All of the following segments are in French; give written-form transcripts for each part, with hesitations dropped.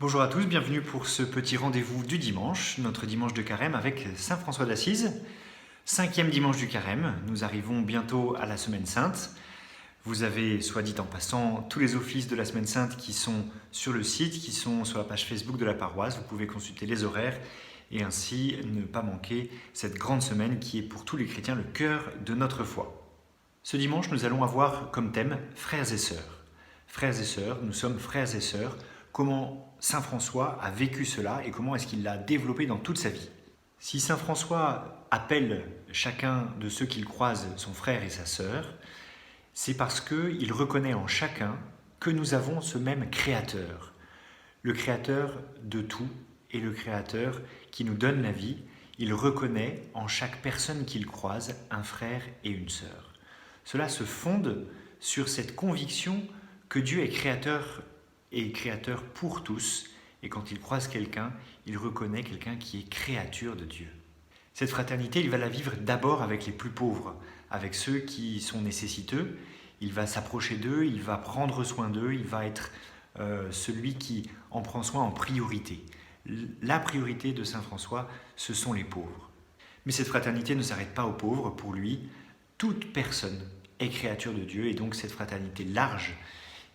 Bonjour à tous, bienvenue pour ce petit rendez-vous du dimanche, notre dimanche de carême avec Saint François d'Assise. 5e dimanche du carême, nous arrivons bientôt à la Semaine Sainte. Vous avez, soit dit en passant, tous les offices de la Semaine Sainte qui sont sur le site, qui sont sur la page Facebook de la paroisse. Vous pouvez consulter les horaires et ainsi ne pas manquer cette grande semaine qui est pour tous les chrétiens le cœur de notre foi. Ce dimanche, nous allons avoir comme thème frères et sœurs. Frères et sœurs, nous sommes frères et sœurs. Comment Saint François a vécu cela et comment est-ce qu'il l'a développé dans toute sa vie. Si Saint François appelle chacun de ceux qu'il croise son frère et sa sœur, c'est parce qu'il reconnaît en chacun que nous avons ce même Créateur, le Créateur de tout et le Créateur qui nous donne la vie. Il reconnaît en chaque personne qu'il croise un frère et une sœur. Cela se fonde sur cette conviction que Dieu est créateur pour tous, et quand il croise quelqu'un, il reconnaît quelqu'un qui est créature de Dieu. Cette fraternité, il va la vivre d'abord avec les plus pauvres, avec ceux qui sont nécessiteux. Il va s'approcher d'eux, il va prendre soin d'eux, il va être celui qui en prend soin en priorité. La priorité de Saint François, ce sont les pauvres. Mais cette fraternité ne s'arrête pas aux pauvres. Pour lui, toute personne est créature de Dieu, et donc cette fraternité large,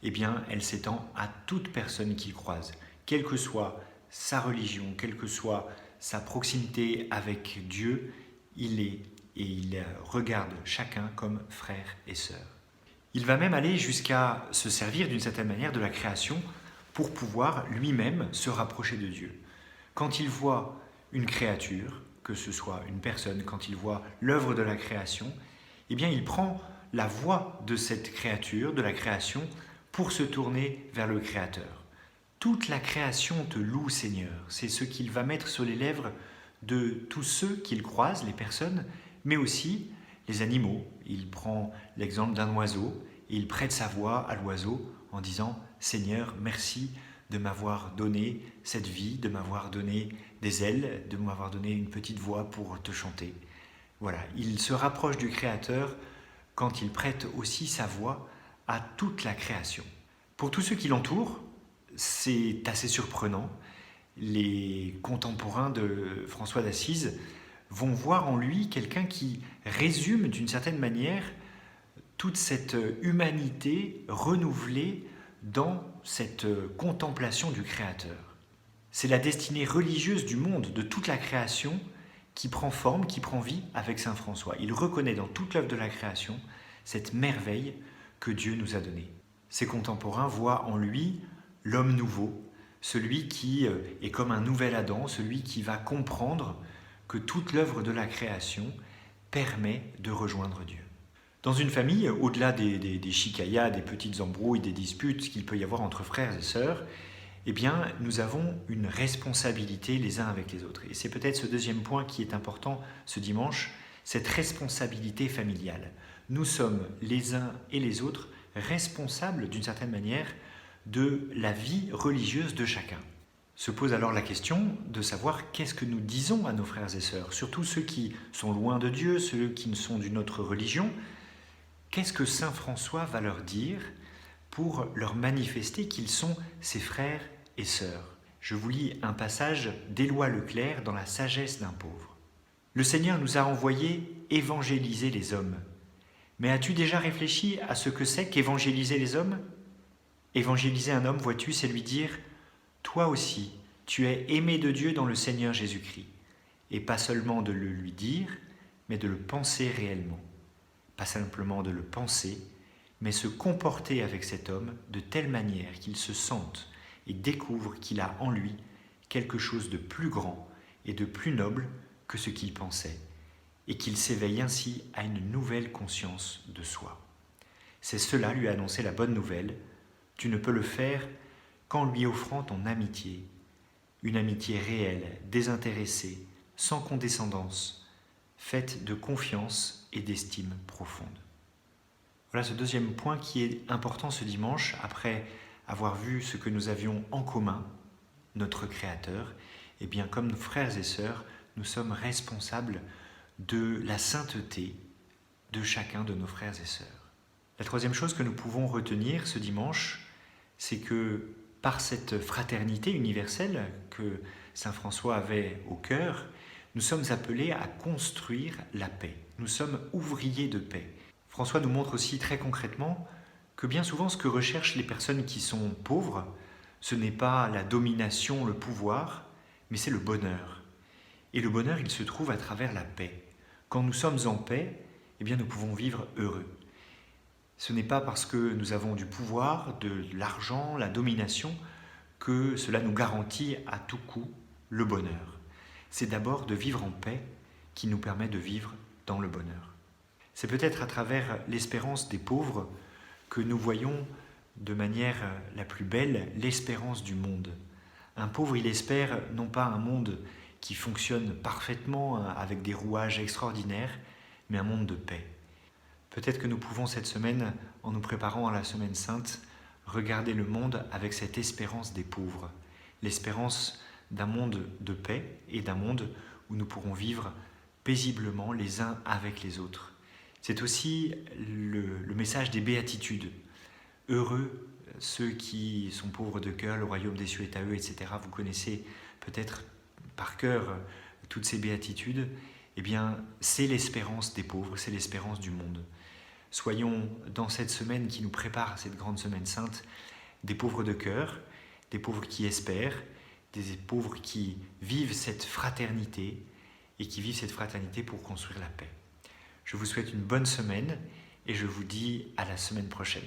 eh bien, elle s'étend à toute personne qu'il croise, quelle que soit sa religion, quelle que soit sa proximité avec Dieu, il est et il regarde chacun comme frère et sœur. Il va même aller jusqu'à se servir d'une certaine manière de la création pour pouvoir lui-même se rapprocher de Dieu. Quand il voit une créature, que ce soit une personne, quand il voit l'œuvre de la création, eh bien, il prend la voix de cette créature, de la création, pour se tourner vers le Créateur. Toute la création te loue, Seigneur. C'est ce qu'il va mettre sur les lèvres de tous ceux qu'il croise, les personnes, mais aussi les animaux. Il prend l'exemple d'un oiseau et il prête sa voix à l'oiseau en disant « Seigneur, merci de m'avoir donné cette vie, de m'avoir donné des ailes, de m'avoir donné une petite voix pour te chanter. » Voilà, il se rapproche du Créateur quand il prête aussi sa voix à toute la création. Pour tous ceux qui l'entourent, c'est assez surprenant. Les contemporains de François d'Assise vont voir en lui quelqu'un qui résume d'une certaine manière toute cette humanité renouvelée dans cette contemplation du Créateur. C'est la destinée religieuse du monde, de toute la création, qui prend forme, qui prend vie avec Saint François. Il reconnaît dans toute l'œuvre de la création cette merveille que Dieu nous a donnée. Ses contemporains voient en lui l'homme nouveau, celui qui est comme un nouvel Adam, celui qui va comprendre que toute l'œuvre de la création permet de rejoindre Dieu. Dans une famille, au-delà des chicayas, des petites embrouilles, des disputes qu'il peut y avoir entre frères et sœurs, eh bien, nous avons une responsabilité les uns avec les autres. Et c'est peut-être ce deuxième point qui est important ce dimanche, cette responsabilité familiale. Nous sommes les uns et les autres responsables d'une certaine manière de la vie religieuse de chacun. Se pose alors la question de savoir qu'est-ce que nous disons à nos frères et sœurs, surtout ceux qui sont loin de Dieu, ceux qui ne sont d'une autre religion. Qu'est-ce que Saint François va leur dire pour leur manifester qu'ils sont ses frères et sœurs? Je vous lis un passage d'Éloi Leclerc dans La sagesse d'un pauvre. Le Seigneur nous a envoyés évangéliser les hommes. Mais as-tu déjà réfléchi à ce que c'est qu'évangéliser les hommes? Évangéliser un homme, vois-tu, c'est lui dire « Toi aussi, tu es aimé de Dieu dans le Seigneur Jésus-Christ. » Et pas seulement de le lui dire, mais de le penser réellement. Pas simplement de le penser, mais se comporter avec cet homme de telle manière qu'il se sente et découvre qu'il a en lui quelque chose de plus grand et de plus noble que ce qu'il pensait, et qu'il s'éveille ainsi à une nouvelle conscience de soi. C'est cela lui annoncer la bonne nouvelle. Tu ne peux le faire qu'en lui offrant ton amitié, une amitié réelle, désintéressée, sans condescendance, faite de confiance et d'estime profonde. Voilà ce deuxième point qui est important ce dimanche, après avoir vu ce que nous avions en commun, notre Créateur. Eh bien, comme nos frères et sœurs, nous sommes responsables de la sainteté de chacun de nos frères et sœurs. La troisième chose que nous pouvons retenir ce dimanche, c'est que par cette fraternité universelle que saint François avait au cœur, nous sommes appelés à construire la paix. Nous sommes ouvriers de paix. François nous montre aussi très concrètement que bien souvent ce que recherchent les personnes qui sont pauvres, ce n'est pas la domination, le pouvoir, mais c'est le bonheur. Et le bonheur, il se trouve à travers la paix. Quand nous sommes en paix, eh bien nous pouvons vivre heureux. Ce n'est pas parce que nous avons du pouvoir, de l'argent, la domination, que cela nous garantit à tout coup le bonheur. C'est d'abord de vivre en paix qui nous permet de vivre dans le bonheur. C'est peut-être à travers l'espérance des pauvres que nous voyons de manière la plus belle l'espérance du monde. Un pauvre, il espère non pas un monde qui fonctionne parfaitement avec des rouages extraordinaires, mais un monde de paix. Peut-être que nous pouvons cette semaine, en nous préparant à la Semaine Sainte, regarder le monde avec cette espérance des pauvres, l'espérance d'un monde de paix et d'un monde où nous pourrons vivre paisiblement les uns avec les autres. C'est aussi le message des béatitudes. Heureux ceux qui sont pauvres de cœur, le royaume des cieux est à eux, etc. Vous connaissez peut-être par cœur toutes ces béatitudes. Eh bien, c'est l'espérance des pauvres, c'est l'espérance du monde. Soyons dans cette semaine qui nous prépare à cette grande semaine sainte, des pauvres de cœur, des pauvres qui espèrent, des pauvres qui vivent cette fraternité et qui vivent cette fraternité pour construire la paix. Je vous souhaite une bonne semaine et je vous dis à la semaine prochaine.